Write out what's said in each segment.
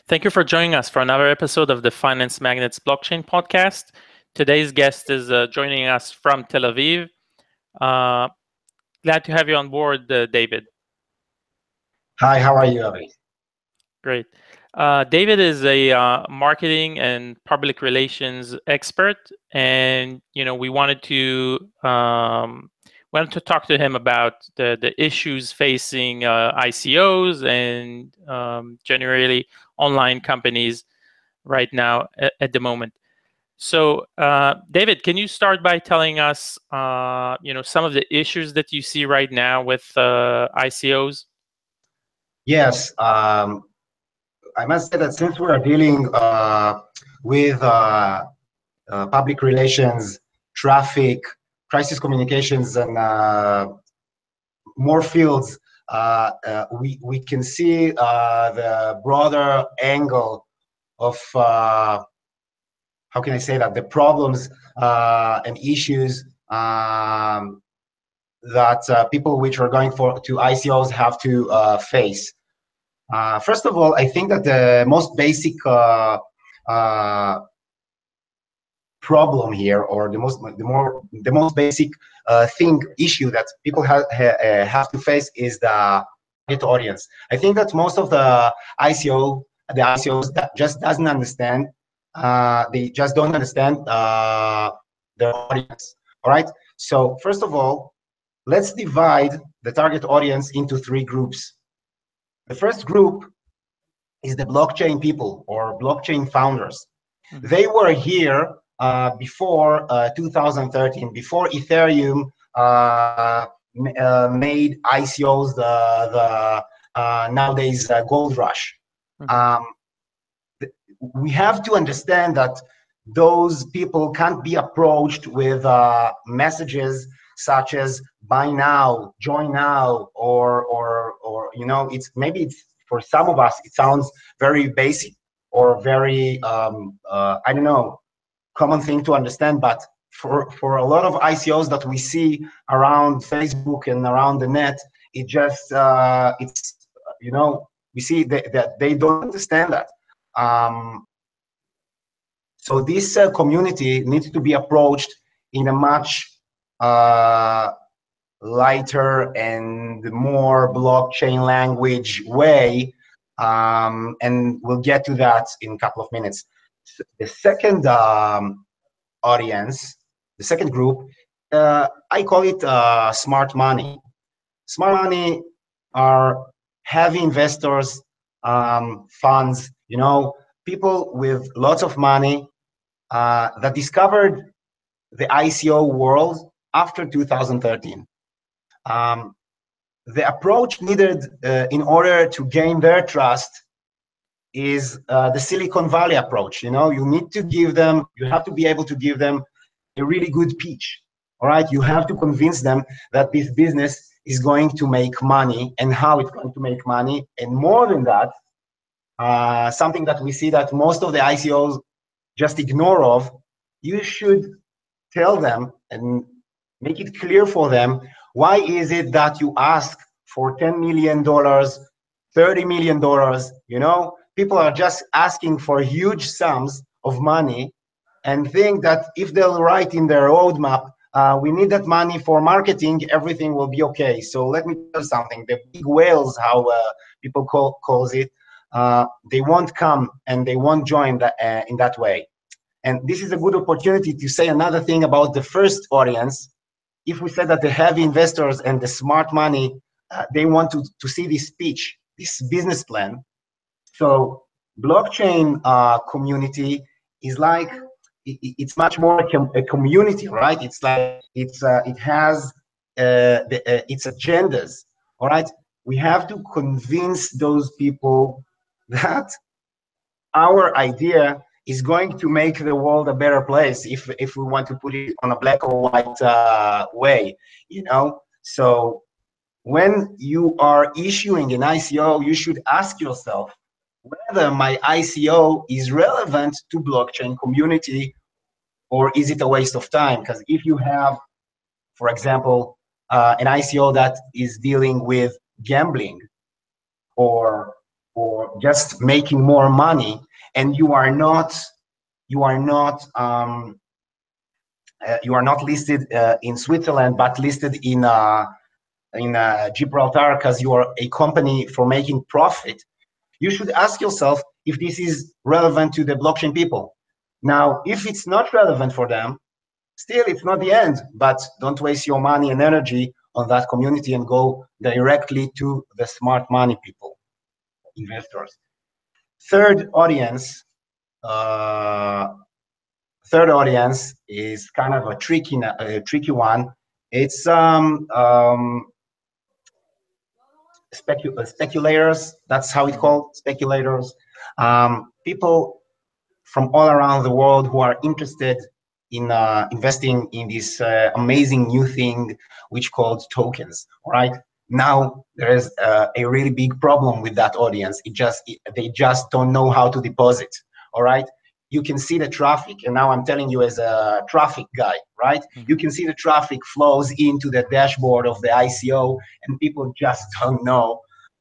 Thank you for joining us for another episode of the Finance Magnets Blockchain Podcast. Today's guest is joining us from Tel Aviv. Glad to have you on board, David. Hi, how are you, Avi? Great. David is a marketing and public relations expert, and we wanted to talk to him about the issues facing ICOs and generally online companies right now at the moment. So, David, can you start by telling us, some of the issues that you see right now with ICOs? Yes, I must say that since we are dealing with public relations, traffic, crisis communications, and more fields, we can see the broader angle of how can I say that, the problems and issues that people which are going to ICOs have to face. First of all, I think that the most basic problem here, or the most basic issue that people have to face is the target audience. I think that most of the ICOs that just doesn't understand. They just don't understand their audience. All right. So first of all, let's divide the target audience into three groups. The first group is the blockchain people or blockchain founders. Mm-hmm. They were here before 2013, before Ethereum made ICOs the nowadays gold rush. Mm-hmm. We have to understand that those people can't be approached with messages such as buy now, join now, or it's for some of us it sounds very basic or very I don't know, common thing to understand, but for a lot of ICOs that we see around Facebook and around the net, it just we see that they don't understand that. So this community needs to be approached in a much lighter and more blockchain language way, and we'll get to that in a couple of minutes. The second audience, the second group, I call it smart money. Smart money are heavy investors, funds, people with lots of money that discovered the ICO world after 2013. The approach needed in order to gain their trust is the Silicon Valley approach. You have to be able to give them a really good pitch. All right, you have to convince them that this business is going to make money and how it's going to make money. And more than that, something that we see that most of the ICOs just ignore of, you should tell them and make it clear for them, why is it that you ask for $10 million, $30 million? People are just asking for huge sums of money and think that if they'll write in their roadmap, we need that money for marketing, everything will be okay. So let me tell you something, the big whales, how people calls it, they won't come and they won't join in that way. And this is a good opportunity to say another thing about the first audience. If we said that the heavy investors and the smart money, they want to see this pitch, this business plan. So blockchain community is like, it's much more a community, right? It's like, it has its agendas, all right? We have to convince those people that our idea is going to make the world a better place, if we want to put it on a black or white way, So when you are issuing an ICO, you should ask yourself whether my ICO is relevant to blockchain community, or is it a waste of time? Because if you have, for example, an ICO that is dealing with gambling, or or just making more money, and you are not listed in Switzerland, but listed in Gibraltar because you are a company for making profit, you should ask yourself if this is relevant to the blockchain people. Now, if it's not relevant for them, still it's not the end, but don't waste your money and energy on that community and go directly to the smart money people, investors. Third audience, is kind of a tricky one. It's speculators. That's how it's called, speculators. People from all around the world who are interested in investing in this amazing new thing which called tokens. All right. Now there is a really big problem with that audience. They just don't know how to deposit. All right. You can see the traffic, and now I'm telling you as a traffic guy, right? You can see the traffic flows into the dashboard of the ICO, and people just don't know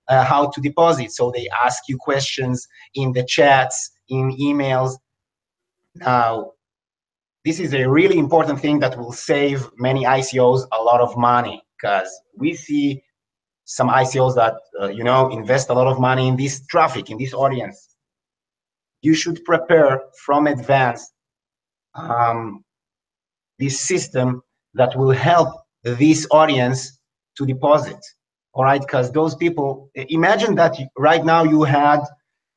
how to deposit. So they ask you questions in the chats, in emails. Now, this is a really important thing that will save many ICOs a lot of money, because we see some ICOs that invest a lot of money in this traffic, in this audience. You should prepare from advance this system that will help this audience to deposit. All right, because those people, imagine that right now you had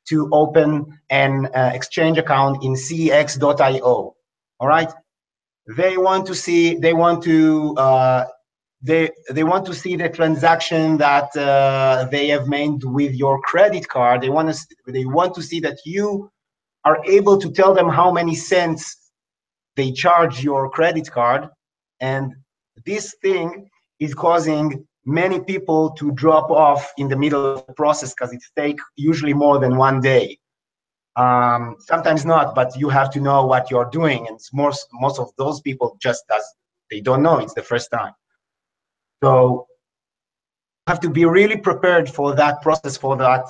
to open an exchange account in cex.io. All right, they want to see they want to see the transaction that they have made with your credit card. They want to see that you are able to tell them how many cents they charge your credit card, and this thing is causing many people to drop off in the middle of the process because it takes usually more than 1 day. Sometimes not, but you have to know what you're doing, and most of those people they don't know, it's the first time. So you have to be really prepared for that process, for that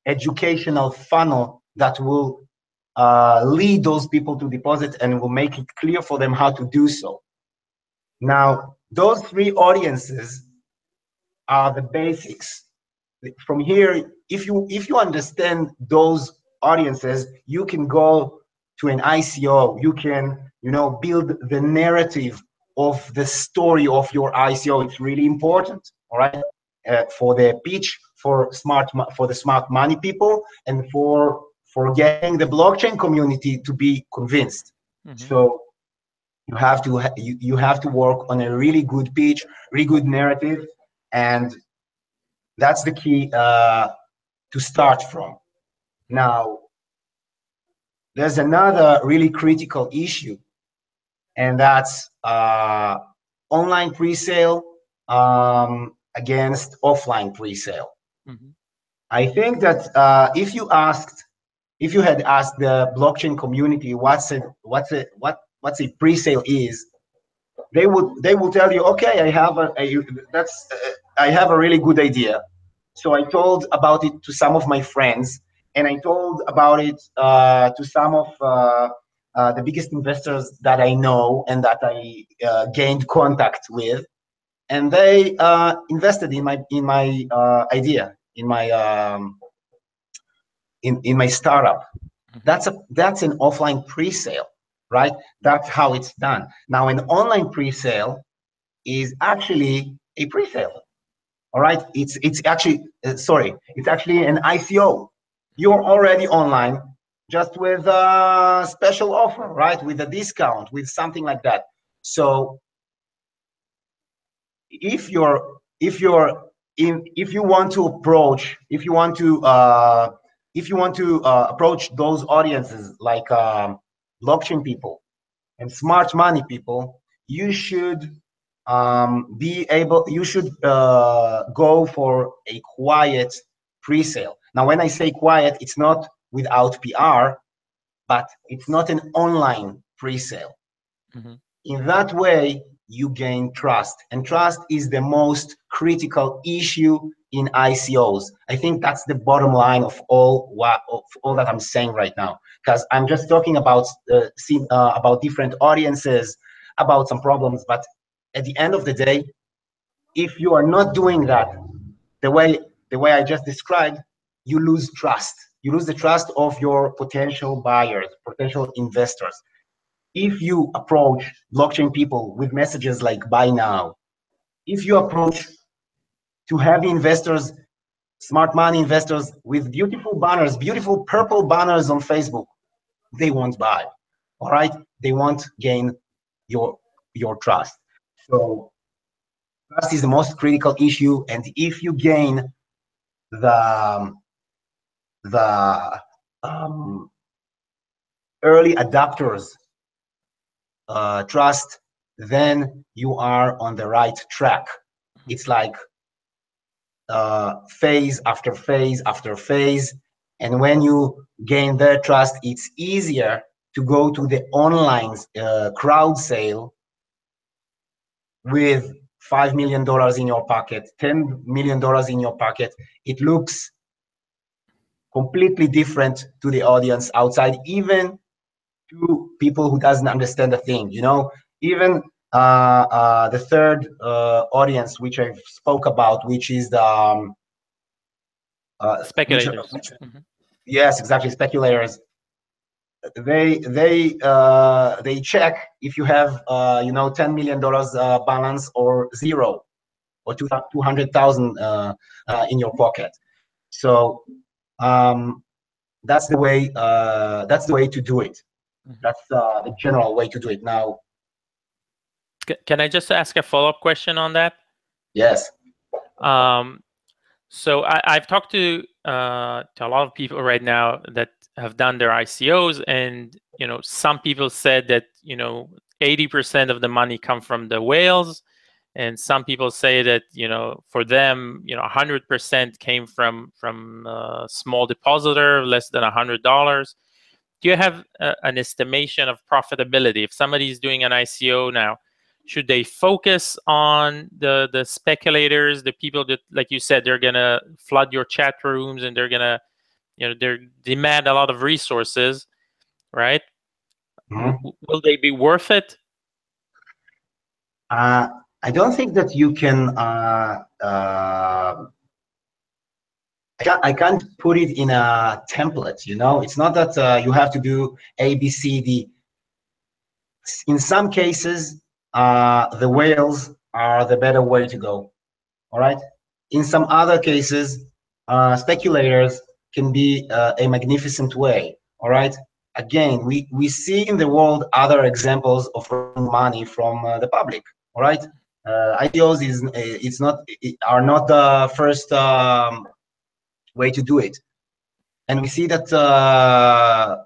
educational funnel that will lead those people to deposit and will make it clear for them how to do so. Now, those three audiences are the basics. From here, if you understand those audiences, you can go to an ICO. You can build the narrative of the story of your ICO. It's really important, all right, for the pitch, for the smart money people, and for getting the blockchain community to be convinced. So you have to work on a really good pitch, really good narrative, and that's the key to start from. Now, there's another really critical issue, and that's online presale against offline presale. I think that if you had asked the blockchain community what's a presale is, they will tell you, okay, I have a really good idea. So I told about it to some of my friends, and I told about it to some of the biggest investors that I know and that I gained contact with, and they invested in my idea, in my startup. That's an offline pre-sale, right? That's how it's done. Now, an online pre-sale is actually a pre-sale. All right, it's actually it's actually an ICO. You're already online, just with a special offer, right? With a discount, with something like that. So if you want to approach those audiences like blockchain people and smart money people, you should go for a quiet pre-sale. Now, when I say quiet, it's not without PR, but it's not an online pre-sale. In that way, you gain trust, and trust is the most critical issue in ICOs. I think that's the bottom line of all that I'm saying right now, because I'm just talking about different audiences, about some problems. But at the end of the day, if you are not doing that the way I just described, you lose trust. You lose the trust of your potential buyers, potential investors. If you approach blockchain people with messages like buy now, if you approach to heavy investors, smart money investors with beautiful banners, beautiful purple banners on Facebook, they won't buy. All right, they won't gain your trust. So trust is the most critical issue, and if you gain the early adopters trust, then you are on the right track. It's like phase after phase after phase, and when you gain their trust, it's easier to go to the online crowd sale with $5 million in your pocket, $10 million in your pocket. It looks completely different to the audience outside, even to people who doesn't understand the thing. Even the third audience, which I spoke about, which is the Speculators. Yes, exactly, speculators. They check if you have $10 million balance or zero or 200,000 in your pocket. So that's the way to do it. That's the general way to do it. Now, can I just ask a follow-up question on that? Yes. So I've talked to a lot of people right now that have done their ICOs, and some people said that 80% of the money come from the whales, and some people say that for them 100% came from a small depositor, less than $100. Do you have an estimation of profitability if somebody's doing an ICO now? Should they focus on the speculators, the people that, like you said, they're gonna flood your chat rooms and they're gonna, they demand a lot of resources, right? Will they be worth it? I don't think that you can. I can't put it in a template. It's not that you have to do A, B, C, D. In some cases, the whales are the better way to go. All right. In some other cases, speculators can be a magnificent way. All right. Again, we see in the world other examples of money from the public. All right. ICOs are not the first way to do it. And we see that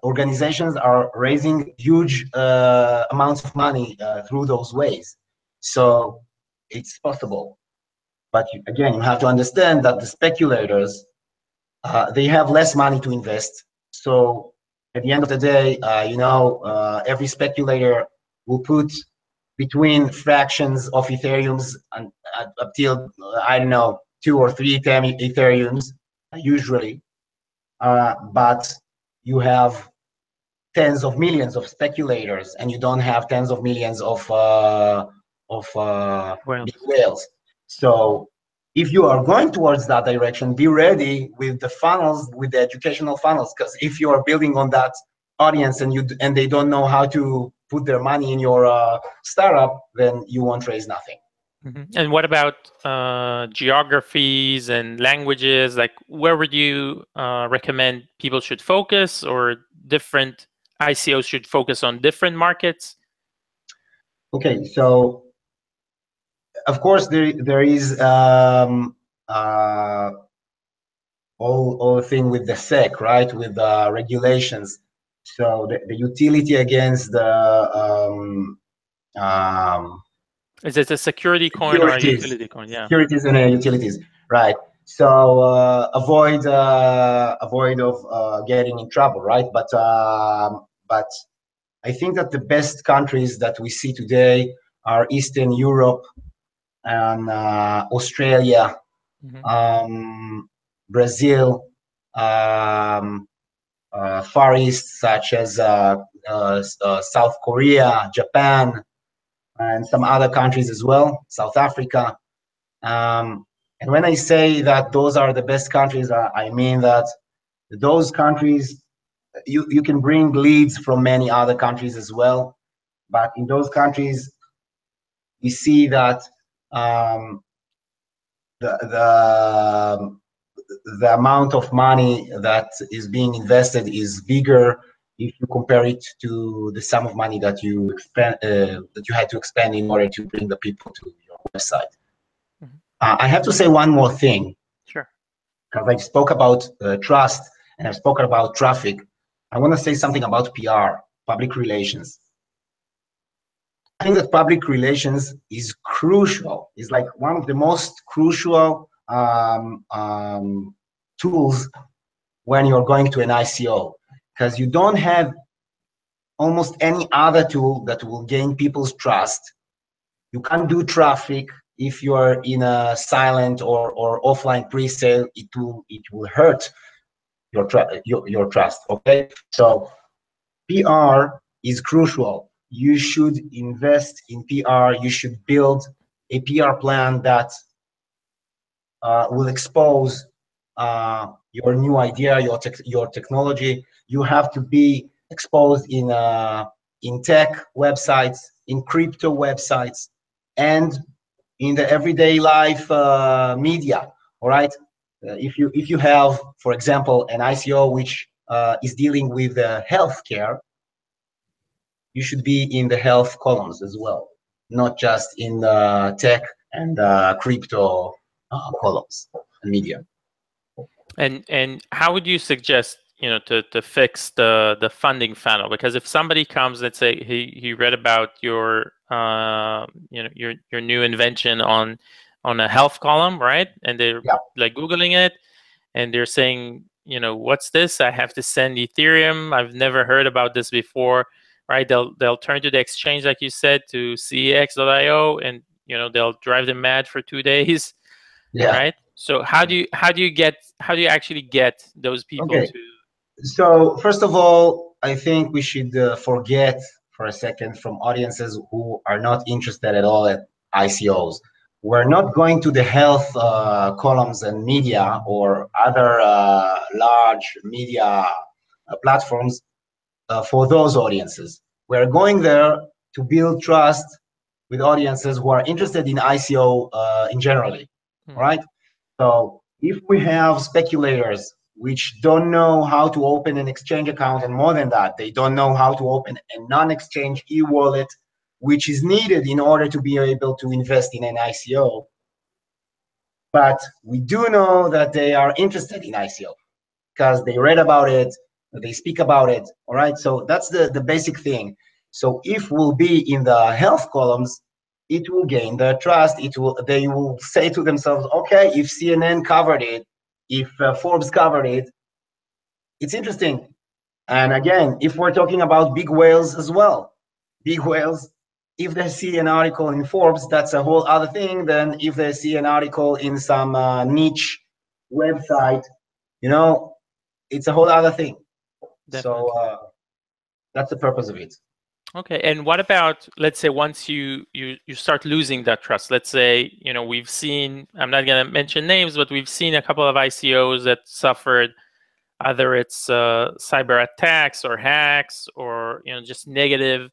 organizations are raising huge amounts of money through those ways. So it's possible. But again, you have to understand that the speculators, they have less money to invest. So at the end of the day, every speculator will put between fractions of Ethereums and up till, I don't know, 2 or 3 Ethereums, usually. But you have tens of millions of speculators, and you don't have tens of millions of big whales. So if you are going towards that direction, be ready with the funnels, with the educational funnels, because if you are building on that audience and they don't know how to put their money in your startup, then you won't raise nothing. And what about geographies and languages? Like, where would you recommend people should focus, or different ICOs should focus on different markets? Okay, so of course there is all thing with the SEC, right? With the regulations. So the utility against the is it a security coin or a utility coin? Yeah, securities and utilities, right? So avoid of getting in trouble, right? But I think that the best countries that we see today are Eastern Europe and Australia Brazil, Far East, such as South Korea, Japan, and some other countries as well, South Africa. And when I say that those are the best countries, I mean that those countries, you can bring leads from many other countries as well. But in those countries, we see that the amount of money that is being invested is bigger if you compare it to the sum of money that you had to expend in order to bring the people to your website. I have to say one more thing. Sure. Because I spoke about trust and I've spoken about traffic. I want to say something about PR, public relations. I think that public relations is crucial. It's like one of the most crucial tools when you're going to an ICO, because you don't have almost any other tool that will gain people's trust. You can't do traffic if you are in a silent or offline pre-sale. It will hurt your trust. Okay, so PR is crucial. You should invest in PR. You should build a PR plan that will expose your new idea, your technology. You have to be exposed in tech websites, in crypto websites, and in the everyday life media. All right. If you have, for example, an ICO which is dealing with healthcare, you should be in the health columns as well, not just in tech and crypto columns and media. And how would you suggest, to fix the funding funnel? Because if somebody comes, let's say he read about your your new invention on a health column, right? And they're like Googling it, and they're saying, what's this? I have to send Ethereum. I've never heard about this before, right? They'll turn to the exchange, like you said, to cex.io, and they'll drive them mad for 2 days. Yeah. Right. So how do you actually get those people to? So first of all, I think we should forget for a second from audiences who are not interested at all at ICOs. We're not going to the health columns and media or other large media platforms for those audiences. We're going there to build trust with audiences who are interested in ICO in generally, right? So if we have speculators which don't know how to open an exchange account, and more than that, they don't know how to open a non-exchange e-wallet, which is needed in order to be able to invest in an ICO. But we do know that they are interested in ICO because they read about it, they speak about it, all right? So that's the basic thing. So if we'll be in the health columns, it will gain their trust. They will say to themselves, okay, if CNN covered it, if Forbes covered it, it's interesting. And again, if we're talking about big whales as well, big whales, if they see an article in Forbes, that's a whole other thing than if they see an article in some niche website, it's a whole other thing. Definitely. So that's the purpose of it. Okay, and what about, let's say, once you start losing that trust? Let's say, we've seen, I'm not going to mention names, but we've seen a couple of ICOs that suffered, either it's cyber attacks or hacks, or just negative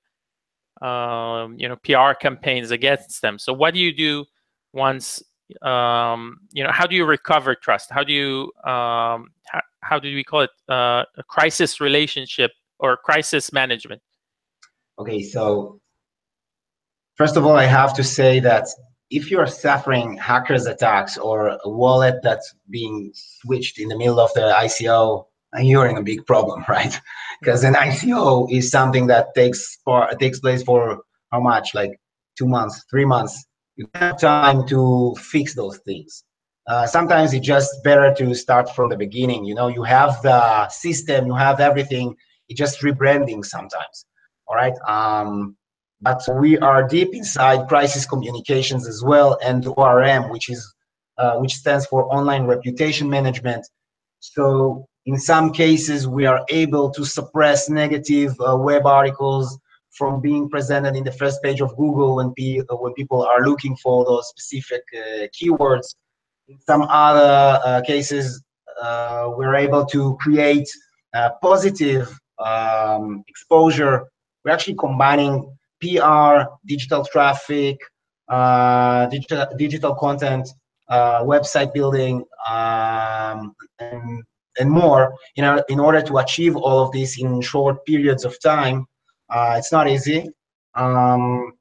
PR campaigns against them. So what do you do once how do you recover trust? How do you how do we call it, a crisis relationship or crisis management? Okay, so first of all, I have to say that if you're suffering hackers attacks or a wallet that's being switched in the middle of the ICO, you're in a big problem, right? Because an ICO is something that takes place for how much? Like 2 months, 3 months. You have time to fix those things. Sometimes it's just better to start from the beginning. You have the system, you have everything. It's just rebranding sometimes. All right. But we are deep inside crisis communications as well, and ORM, which is which stands for online reputation management. So in some cases, we are able to suppress negative web articles from being presented in the first page of Google when people are looking for those specific keywords. In some other cases, we're able to create positive exposure. We're actually combining PR, digital traffic, digital content, website building, and more, in order to achieve all of this in short periods of time. It's not easy. And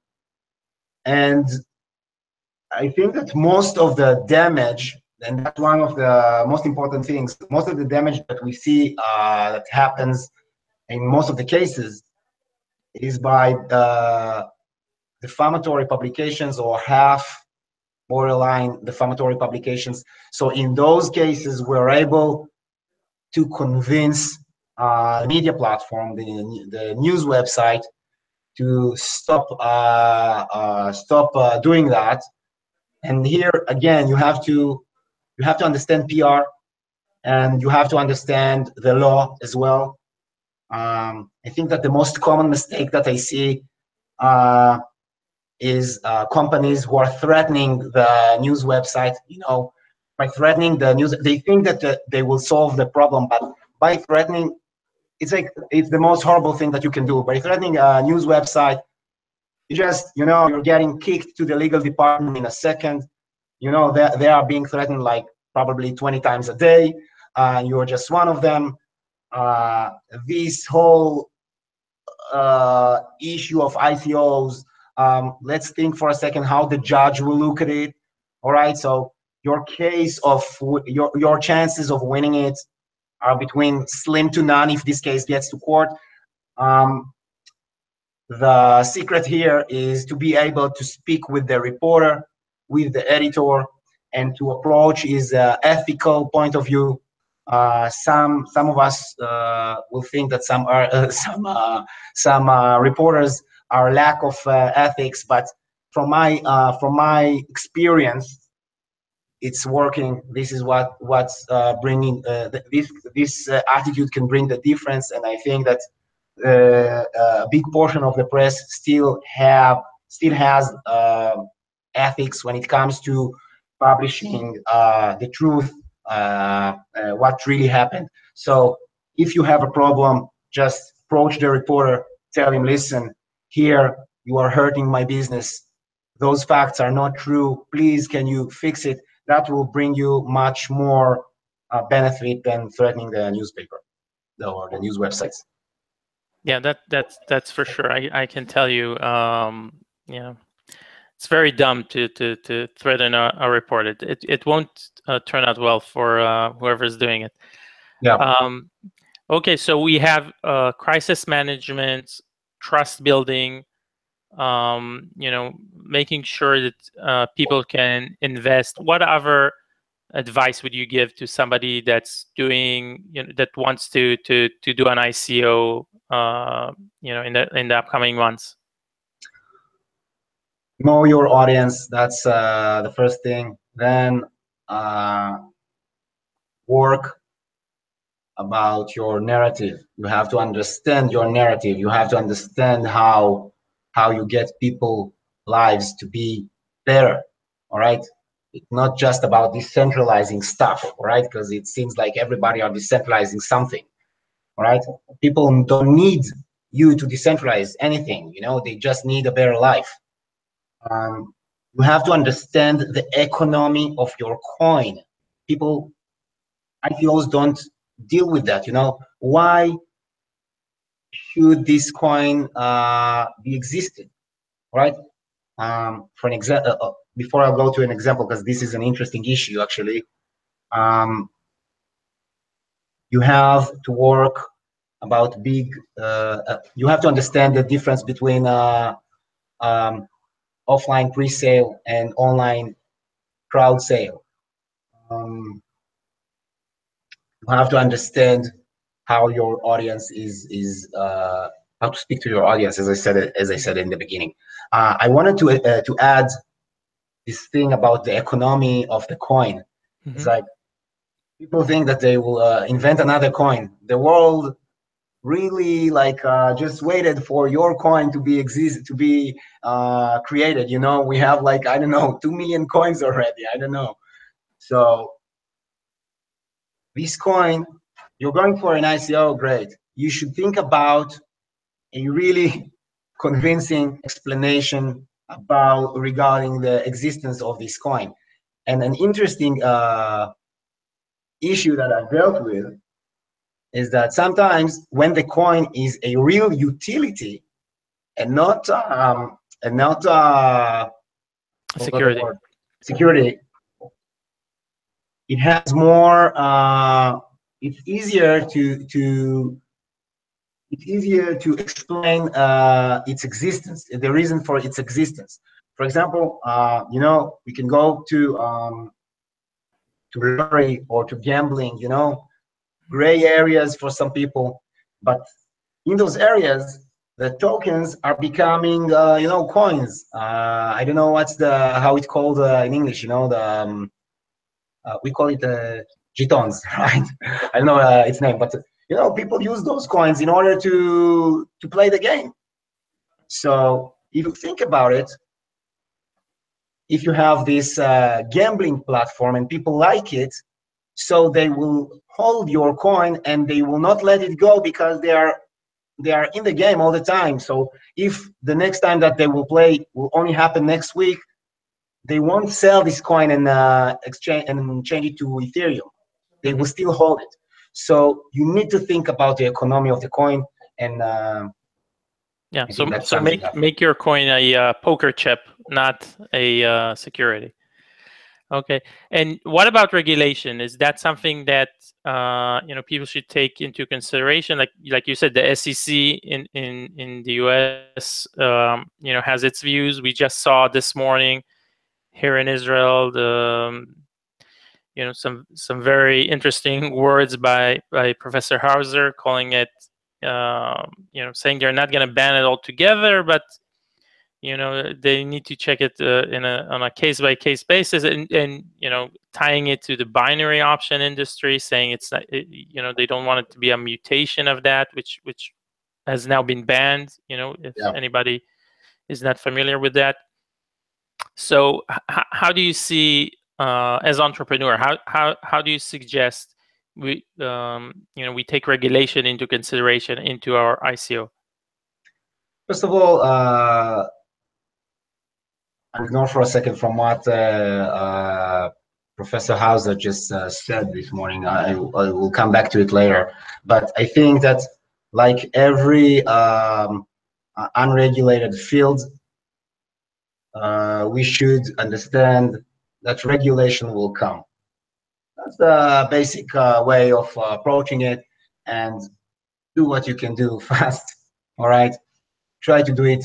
I think that most of the damage, and that's one of the most important things, most of the damage that we see that happens in most of the cases is by defamatory publications, or half borderline defamatory publications. So in those cases, we're able to convince the media platform, the news website, to stop doing that. And here again, you have to understand PR, and you have to understand the law as well. I think that the most common mistake that I see is companies who are threatening the news website. By threatening the news, they think that they will solve the problem, but by threatening, it's the most horrible thing that you can do. By threatening a news website, you're getting kicked to the legal department in a second. They are being threatened like probably 20 times a day. You're just one of them. This whole issue of ICOs, let's think for a second how the judge will look at it. All right, so your chances of winning it are between slim to none if this case gets to court. The secret here is to be able to speak with the reporter, with the editor, and to approach his ethical point of view. Some of us will think that some reporters are lack of ethics, but from my experience, it's working. This is what's bringing this attitude can bring the difference, and I think that a big portion of the press still has ethics when it comes to publishing the truth, what really happened. So if you have a problem, just approach the reporter, tell him, listen, here you are hurting my business. Those facts are not true. Please, can you fix it? That will bring you much more benefit than threatening the newspaper or the news websites. Yeah, that's for sure. I can tell you, it's very dumb to threaten a report. It won't turn out well for whoever's doing it. Yeah. Okay, so we have crisis management, trust building, making sure that people can invest. What other advice would you give to somebody that's doing, that wants to do an ICO, in the upcoming months? Know your audience. That's the first thing. Then work about your narrative. You have to understand your narrative. You have to understand how you get people lives to be better. All right. It's not just about decentralizing stuff, all right? Because it seems like everybody are decentralizing something. All right. People don't need you to decentralize anything. They just need a better life. You have to understand the economy of your coin. ICOs don't deal with that. Why should this coin be existed, right? For an example, before I go to an example, because this is an interesting issue actually, you have to work about big. You have to understand the difference between offline pre-sale and online crowd sale. You have to understand how your audience is how to speak to your audience, as I said in the beginning. I wanted to add this thing about the economy of the coin. It's like people think that they will invent another coin. The world really like just waited for your coin to be created. You know, we have like, I don't know, 2 million coins already. I don't know. So this coin, you're going for an ICO, great. You should think about a really convincing explanation about regarding the existence of this coin. And an interesting issue that I've dealt with is that sometimes when the coin is a real utility and not security. Security, it has more. It's easier to explain its existence, the reason for its existence. For example, you know, we can go to lottery or to gambling. You know, gray areas for some people, but in those areas, the tokens are becoming, you know, coins. I don't know how it's called in English. You know, we call it jetons, right? I don't know its name, but you know, people use those coins in order to play the game. So if you think about it, if you have this gambling platform and people like it, so they will hold your coin and they will not let it go because they are in the game all the time. So if the next time that they will play will only happen next week, they won't sell this coin and change it to Ethereum. They will still hold it. So you need to think about the economy of the coin, and yeah. So make your coin a poker chip, not a security. Okay. And what about regulation? Is that something that you know, people should take into consideration? Like you said, the SEC in the US, you know, has its views. We just saw this morning here in Israel you know, some very interesting words by Professor Hauser, calling it you know, saying they're not going to ban it altogether, but you know, they need to check it on a case-by-case basis, and you know, tying it to the binary option industry, saying it's not, you know, they don't want it to be a mutation of that, which has now been banned. You know, if anybody is not familiar with that. So how do you see as entrepreneur? How do you suggest we you know, we take regulation into consideration into our ICO? First of all, ignore for a second from what Professor Hauser just said this morning. I will come back to it later. But I think that like every unregulated field, we should understand that regulation will come. That's the basic way of approaching it, and do what you can do fast. All right, try to do it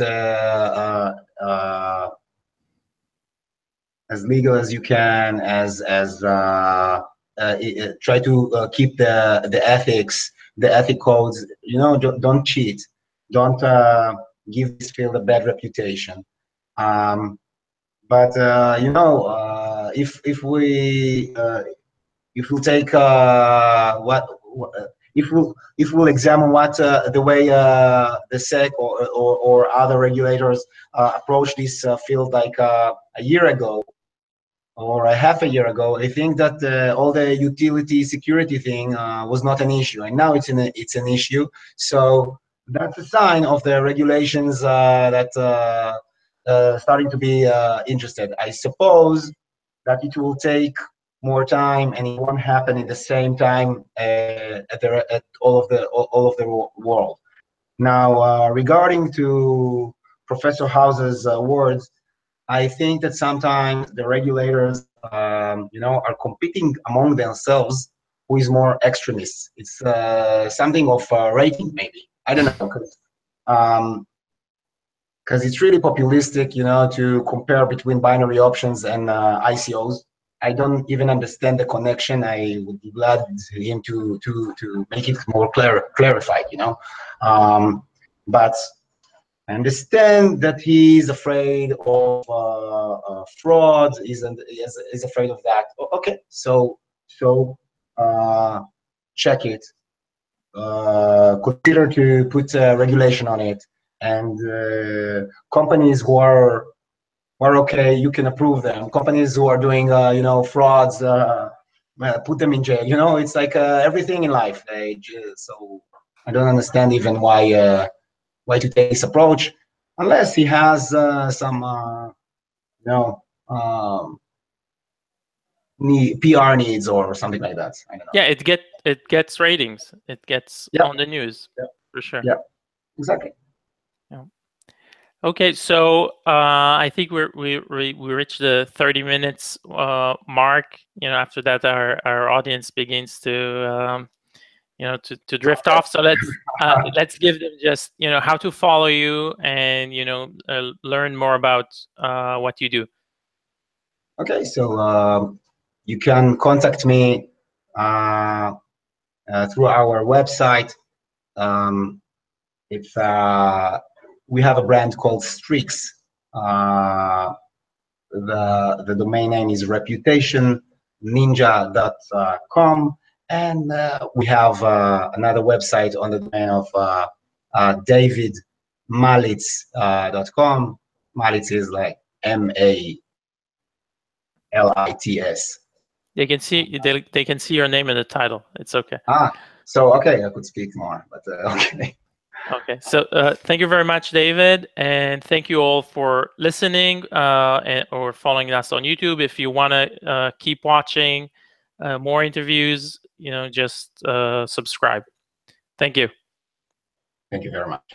as legal as you can, try to keep the ethics, the ethic codes. You know, don't cheat, don't give this field a bad reputation. But you know, if we take if we'll examine what the way the SEC or other regulators approach this field like a year ago or a half a year ago, I think that all the utility security thing was not an issue, and now it's an issue. So that's a sign of the regulations that starting to be interested. I suppose that it will take more time, and it won't happen in the same time at all of the world. Now, regarding to Professor Hauser's words, I think that sometimes the regulators, you know, are competing among themselves. Who is more extremist? It's something of rating, maybe. I don't know, because it's really populistic, you know, to compare between binary options and ICOs. I don't even understand the connection. I would be glad him to make it more clarified, you know. But I understand that he's afraid of fraud. Is afraid of that. Okay, so check it. Consider to put regulation on it, and companies who are okay, you can approve them. Companies who are doing frauds, put them in jail. It's like everything in life. So I don't understand even why to take this approach, unless he has some PR needs or something like that. I don't know. Yeah, it gets ratings. It gets on the news for sure. Yeah, exactly. Yeah. Okay, so I think we reached the 30 minutes mark. After that, our audience begins to to drift off. So let's give them just how to follow you and learn more about what you do. Okay, so you can contact me through our website. If we have a brand called Streaks. The domain name is reputationninja.com, and we have another website on the domain of davidmalits.com. Malits is like Malits. They can see your name in the title. It's okay. So okay, I could speak more, but okay. Okay, so thank you very much, David, and thank you all for listening or following us on YouTube. If you want to keep watching more interviews, just subscribe. Thank you. Thank you very much.